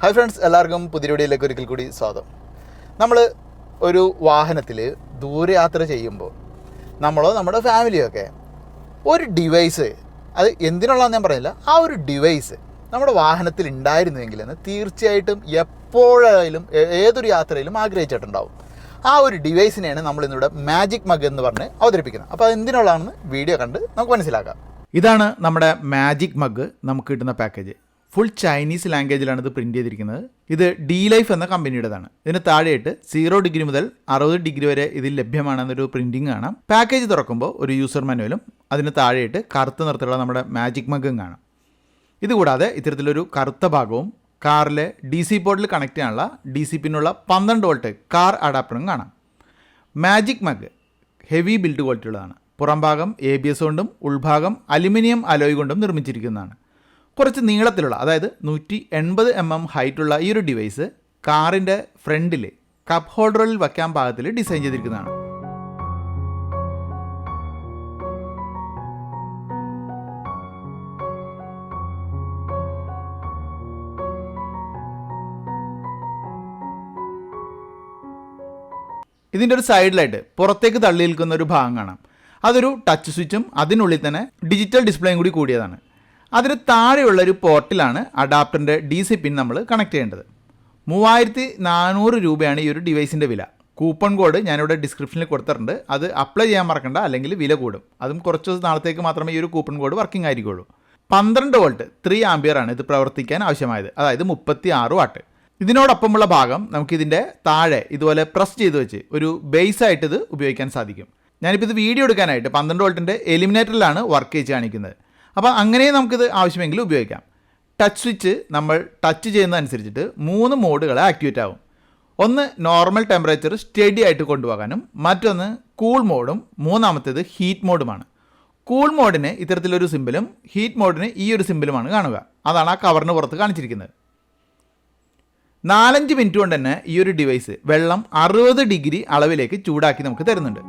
Hi friends, എല്ലാവർക്കും പുതിയ വീഡിയോയിലേക്ക് ഒരിക്കൽ കൂടി സ്വാഗതം. നമ്മൾ ഒരു വാഹനത്തിൽ ദൂരയാത്ര ചെയ്യുമ്പോൾ നമ്മളോ നമ്മുടെ ഫാമിലിയൊക്കെ ഒരു ഡിവൈസ്, അത് എന്തിനുള്ളതെന്ന് ഞാൻ പറയുന്നില്ല, ആ ഒരു ഡിവൈസ് നമ്മുടെ വാഹനത്തിൽ ഉണ്ടായിരുന്നുവെങ്കിൽ എന്ന് തീർച്ചയായിട്ടും എപ്പോഴായാലും ഏതൊരു യാത്രയിലും ആഗ്രഹിച്ചിട്ടുണ്ടാവും. ആ ഒരു ഡിവൈസിനെയാണ് നമ്മൾ ഇന്നിവിടെ മാജിക് മഗ് എന്ന് പറഞ്ഞ് അവതരിപ്പിക്കുന്നത്. അപ്പോൾ അത് എന്തിനുള്ളതാണെന്ന് വീഡിയോ കണ്ട് നമുക്ക് മനസ്സിലാക്കാം. ഇതാണ് നമ്മുടെ മാജിക് മഗ്. നമുക്ക് കിട്ടുന്ന പാക്കേജ് ഫുൾ ചൈനീസ് ലാംഗ്വേജിലാണ് ഇത് പ്രിൻറ്റ് ചെയ്തിരിക്കുന്നത്. ഇത് ഡീലൈഫ് എന്ന കമ്പനിയുടേതാണ്. ഇതിന് താഴെയായിട്ട് 0 ഡിഗ്രി മുതൽ 60 ഡിഗ്രി വരെ ഇതിൽ ലഭ്യമാണെന്നൊരു പ്രിൻറ്റിംഗ് കാണാം. പാക്കേജ് തുറക്കുമ്പോൾ ഒരു യൂസർ മാനുവലും അതിന് താഴെയായിട്ട് കറുത്ത നിറത്തിലുള്ള നമ്മുടെ മാജിക് മഗും കാണാം. ഇതുകൂടാതെ ഇത്തരത്തിലൊരു കറുത്ത ഭാഗവും കാറിലെ DC പോർട്ടിൽ കണക്ട് ചെയ്യാനുള്ള DC പിന്നുള്ള 12 വോൾട്ട് കാർ അഡാപ്റ്ററും കാണാം. Magic mug heavy build quality ഉള്ളതാണ്. പുറം ഭാഗം ABS കൊണ്ടും ഉൾഭാഗം അലുമിനിയം അലോയ് കൊണ്ടും നിർമ്മിച്ചിരിക്കുന്നതാണ്. കുറച്ച് നീളത്തിലുള്ള, അതായത് 180 mm ഹൈറ്റുള്ള ഈ ഒരു ഡിവൈസ് കാറിൻ്റെ ഫ്രണ്ടിൽ കപ്പ് ഹോൾഡറിൽ വയ്ക്കാൻ പാകത്തിൽ ഡിസൈൻ ചെയ്തിരിക്കുന്നതാണ്. ഇതിൻ്റെ ഒരു സൈഡിലായിട്ട് പുറത്തേക്ക് തള്ളി നിൽക്കുന്ന ഒരു ഭാഗം കാണാം. അതൊരു ടച്ച് സ്വിച്ചും അതിനുള്ളിൽ തന്നെ ഡിജിറ്റൽ ഡിസ്പ്ലേയും കൂടിയതാണ്. അതിന് താഴെയുള്ള ഒരു പോർട്ടിലാണ് അഡാപ്റ്ററിൻ്റെ DC പിൻ നമ്മൾ കണക്ട് ചെയ്യേണ്ടത്. 3400 രൂപയാണ് ഈ ഒരു ഡിവൈസിൻ്റെ വില. കൂപ്പൺ കോഡ് ഞാനിവിടെ ഡിസ്ക്രിപ്ഷനിൽ കൊടുത്തിട്ടുണ്ട്. അത് അപ്ലൈ ചെയ്യാൻ മറക്കണ്ട, അല്ലെങ്കിൽ വില കൂടും. അതും കുറച്ച് നാളത്തേക്ക് മാത്രമേ ഈ ഒരു കൂപ്പൺ കോഡ് വർക്കിംഗ് ആയിരിക്കുള്ളൂ. 12 വോൾട്ട് 3 ആംപിയറാണ് ഇത് പ്രവർത്തിക്കാൻ ആവശ്യമായത്, അതായത് 36 വാട്ട്. ഇതിനോടൊപ്പമുള്ള ഭാഗം നമുക്കിതിൻ്റെ താഴെ ഇതുപോലെ പ്രസ് ചെയ്ത് വെച്ച് ഒരു ബേസായിട്ട് ഇത് ഉപയോഗിക്കാൻ സാധിക്കും. ഞാനിപ്പോൾ ഇത് വീഡിയോ എടുക്കാനായിട്ട് 12 വോൾട്ടിൻ്റെ എലിമിനേറ്ററിലാണ് വർക്ക് ചെയ്ത് കാണിക്കുന്നത്. അപ്പോൾ അങ്ങനെ നമുക്കിത് ആവശ്യമെങ്കിൽ ഉപയോഗിക്കാം. ടച്ച് സ്വിച്ച് നമ്മൾ ടച്ച് ചെയ്യുന്നതനുസരിച്ചിട്ട് 3 മോഡുകൾ ആക്ടിവേറ്റ് ആവും. ഒന്ന് നോർമൽ ടെമ്പറേച്ചർ സ്റ്റഡി ആയിട്ട് കൊണ്ടുപോകാനും, മറ്റൊന്ന് കൂൾ മോഡും, മൂന്നാമത്തേത് ഹീറ്റ് മോഡുമാണ്. കൂൾ മോഡിന് ഇത്തരത്തിലൊരു സിമ്പിളും ഹീറ്റ് മോഡിന് ഈ ഒരു സിമ്പിളുമാണ് കാണുക. അതാണ് ആ കവറിന് പുറത്ത് കാണിച്ചിരിക്കുന്നത്. 4-5 മിനിറ്റ് കൊണ്ട് തന്നെ ഈ ഒരു ഡിവൈസ് വെള്ളം 60 ഡിഗ്രി അളവിലേക്ക് ചൂടാക്കി നമുക്ക് തരുന്നുണ്ട്.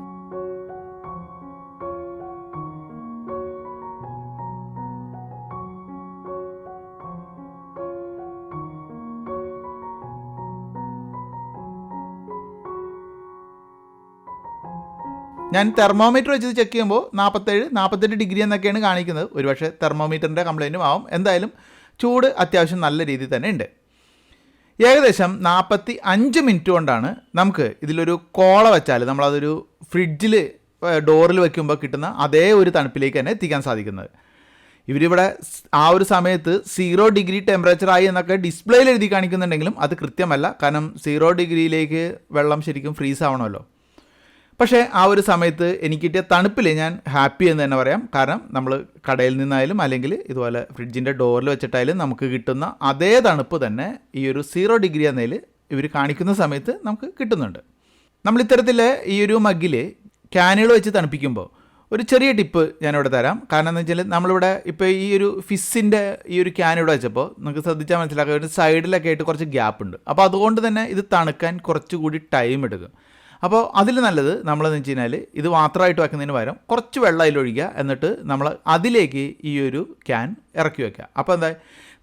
ഞാൻ തെർമോമീറ്റർ വെച്ച് ചെക്ക് ചെയ്യുമ്പോൾ 47-48 ഡിഗ്രി എന്നൊക്കെയാണ് കാണിക്കുന്നത്. ഒരുപക്ഷെ തെർമോമീറ്ററിൻ്റെ കംപ്ലൈൻറ്റും ആവും. എന്തായാലും ചൂട് അത്യാവശ്യം നല്ല രീതിയിൽ തന്നെ ഉണ്ട്. ഏകദേശം 45 മിനിറ്റ് കൊണ്ടാണ് നമുക്ക് ഇതിലൊരു കോള വെച്ചാൽ നമ്മളതൊരു ഫ്രിഡ്ജിൽ ഡോറിൽ വയ്ക്കുമ്പോൾ കിട്ടുന്ന അതേ ഒരു തണുപ്പിലേക്ക് തന്നെ എത്തിക്കാൻ സാധിക്കുന്നത്. ഇവരിവിടെ ആ ഒരു സമയത്ത് 0 ഡിഗ്രി ടെമ്പറേച്ചറായി എന്നൊക്കെ ഡിസ്പ്ലേയിൽ എഴുതി കാണിക്കുന്നുണ്ടെങ്കിലും അത് കൃത്യമല്ല. കാരണം 0 ഡിഗ്രിയിലേക്ക് വെള്ളം ശരിക്കും ഫ്രീസ് ആവണമല്ലോ. പക്ഷേ ആ ഒരു സമയത്ത് എനിക്ക് കിട്ടിയ തണുപ്പിൽ ഞാൻ ഹാപ്പി എന്ന് തന്നെ പറയാം. കാരണം നമ്മൾ കടയിൽ നിന്നായാലും അല്ലെങ്കിൽ ഇതുപോലെ ഫ്രിഡ്ജിൻ്റെ ഡോറിൽ വെച്ചിട്ടായാലും നമുക്ക് കിട്ടുന്ന അതേ തണുപ്പ് തന്നെ ഈ ഒരു 0 ഡിഗ്രി എന്നതിൽ ഇവർ കാണിക്കുന്ന സമയത്ത് നമുക്ക് കിട്ടുന്നുണ്ട്. നമ്മൾ ഇത്തരത്തിൽ ഈ ഒരു മഗ്ഗിൽ ക്യാനുകൾ വെച്ച് തണുപ്പിക്കുമ്പോൾ ഒരു ചെറിയ ടിപ്പ് ഞാനിവിടെ തരാം. കാരണം എന്ന് വെച്ചാൽ നമ്മളിവിടെ ഇപ്പോൾ ഈ ഒരു ഫിസ്സിൻ്റെ ഈ ഒരു ക്യാൻ ഇവിടെ വെച്ചപ്പോൾ നമുക്ക് ശ്രദ്ധിച്ചാൽ മനസ്സിലാക്കുക, ഒരു സൈഡിലൊക്കെ ആയിട്ട് കുറച്ച് ഗ്യാപ്പ് ഉണ്ട്. അപ്പോൾ അതുകൊണ്ട് തന്നെ ഇത് തണുക്കാൻ കുറച്ചുകൂടി ടൈം എടുക്കും. അപ്പോൾ അതിൽ നല്ലത് നമ്മളെന്ന് വെച്ച് കഴിഞ്ഞാൽ ഇത് മാത്രമായിട്ട് വെക്കുന്നതിന് പകരം കുറച്ച് വെള്ളം അതിലൊഴിക്കുക, എന്നിട്ട് നമ്മൾ അതിലേക്ക് ഈ ഒരു ക്യാൻ ഇറക്കി വയ്ക്കുക. അപ്പോൾ എന്താ,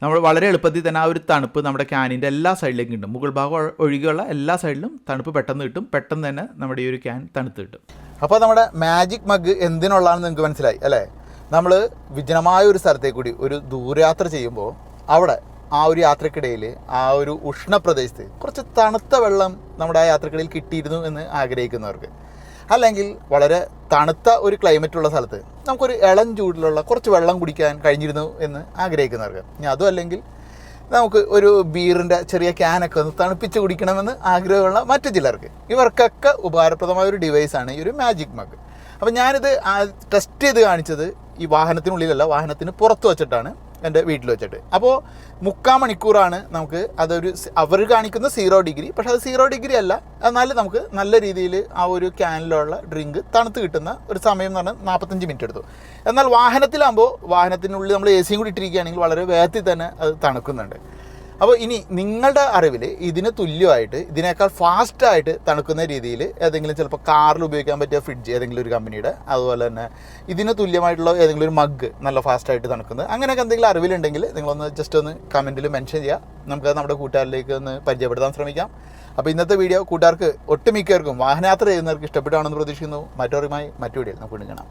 നമ്മൾ വളരെ എളുപ്പത്തിൽ തന്നെ ആ ഒരു തണുപ്പ് നമ്മുടെ ക്യാനിൻ്റെ എല്ലാ സൈഡിലേക്കും കിട്ടും. മുകൾ ഭാഗം ഒഴികെയുള്ള എല്ലാ സൈഡിലും തണുപ്പ് പെട്ടെന്ന് കിട്ടും. പെട്ടെന്ന് തന്നെ നമ്മുടെ ഈ ഒരു ക്യാൻ തണുത്ത് കിട്ടും. അപ്പോൾ നമ്മുടെ മാജിക് മഗ് എന്തിനുള്ളതാണെന്ന് നിങ്ങൾക്ക് മനസ്സിലായി അല്ലേ? നമ്മൾ വിജനമായ ഒരു സ്ഥലത്തേക്ക് കൂടി ഒരു ദൂരയാത്ര ചെയ്യുമ്പോൾ അവിടെ ആ ഒരു യാത്രക്കിടയിൽ ആ ഒരു ഉഷ്ണപ്രദേശത്ത് കുറച്ച് തണുത്ത വെള്ളം നമ്മുടെ ആ യാത്രക്കിടയിൽ കിട്ടിയിരുന്നു എന്ന് ആഗ്രഹിക്കുന്നവർക്ക്, അല്ലെങ്കിൽ വളരെ തണുത്ത ഒരു ക്ലൈമറ്റുള്ള സ്ഥലത്ത് നമുക്കൊരു ഇളം ചൂടിലുള്ള കുറച്ച് വെള്ളം കുടിക്കാൻ കഴിഞ്ഞിരുന്നു എന്ന് ആഗ്രഹിക്കുന്നവർക്ക്, ഇനി അതും അല്ലെങ്കിൽ നമുക്ക് ഒരു ബീറിൻ്റെ ചെറിയ ക്യാനൊക്കെ ഒന്ന് തണുപ്പിച്ച് കുടിക്കണമെന്ന് ആഗ്രഹമുള്ള മറ്റു ചിലർക്ക്, ഇവർക്കൊക്കെ ഉപകാരപ്രദമായ ഒരു ഡിവൈസാണ് ഈ ഒരു മാജിക് മഗ്. അപ്പോൾ ഞാനിത് ടെസ്റ്റ് ചെയ്ത് കാണിച്ചത് ഈ വാഹനത്തിനുള്ളിലല്ല, വാഹനത്തിന് പുറത്ത് വെച്ചിട്ടാണ്, എൻ്റെ വീട്ടിൽ വെച്ചിട്ട്. അപ്പോൾ 3/4 മണിക്കൂറാണ് നമുക്ക് അതൊരു, അവർ കാണിക്കുന്ന 0 ഡിഗ്രി, പക്ഷേ അത് 0 ഡിഗ്രി അല്ല. എന്നാലും നമുക്ക് നല്ല രീതിയിൽ ആ ഒരു ക്യാനിലുള്ള ഡ്രിങ്ക് തണുത്ത് കിട്ടുന്ന ഒരു സമയം എന്ന് പറഞ്ഞാൽ 45 മിനിറ്റ് എടുത്തു. എന്നാൽ വാഹനത്തിലാകുമ്പോൾ വാഹനത്തിനുള്ളിൽ നമ്മൾ AC കൂടി ഇട്ടിരിക്കുകയാണെങ്കിൽ വളരെ വേഗത്തിൽ തന്നെ അത് തണുക്കുന്നുണ്ട്. അപ്പോൾ ഇനി നിങ്ങളുടെ അറിവിൽ ഇതിന് തുല്യമായിട്ട് ഇതിനേക്കാൾ ഫാസ്റ്റായിട്ട് തണുക്കുന്ന രീതിയിൽ ഏതെങ്കിലും ചിലപ്പോൾ കാറിൽ ഉപയോഗിക്കാൻ പറ്റിയ ഫ്രിഡ്ജ് ഏതെങ്കിലും ഒരു കമ്പനിയുടെ, അതുപോലെ തന്നെ ഇതിന് തുല്യമായിട്ടുള്ള ഏതെങ്കിലും ഒരു മഗ് നല്ല ഫാസ്റ്റായിട്ട് തണുക്കുന്നത്, അങ്ങനെയൊക്കെ എന്തെങ്കിലും അറിവിലുണ്ടെങ്കിൽ നിങ്ങളൊന്ന് ജസ്റ്റ് ഒന്ന് കമൻറ്റിൽ മെൻഷൻ ചെയ്യുക. നമുക്ക് നമ്മുടെ കൂട്ടുകാരിലേക്ക് ഒന്ന് പരിചയപ്പെടുത്താൻ ശ്രമിക്കാം. അപ്പോൾ ഇന്നത്തെ വീഡിയോ കൂട്ടുകാർക്ക് ഒട്ടുമിക്കവർക്കും വാഹനയാത്ര ചെയ്യുന്നവർക്ക് ഇഷ്ടപ്പെട്ടാണെന്ന് പ്രതീക്ഷിക്കുന്നു. മറ്റൊരുമായി മറ്റു വീഡിയോയിൽ നമുക്ക് കാണാം.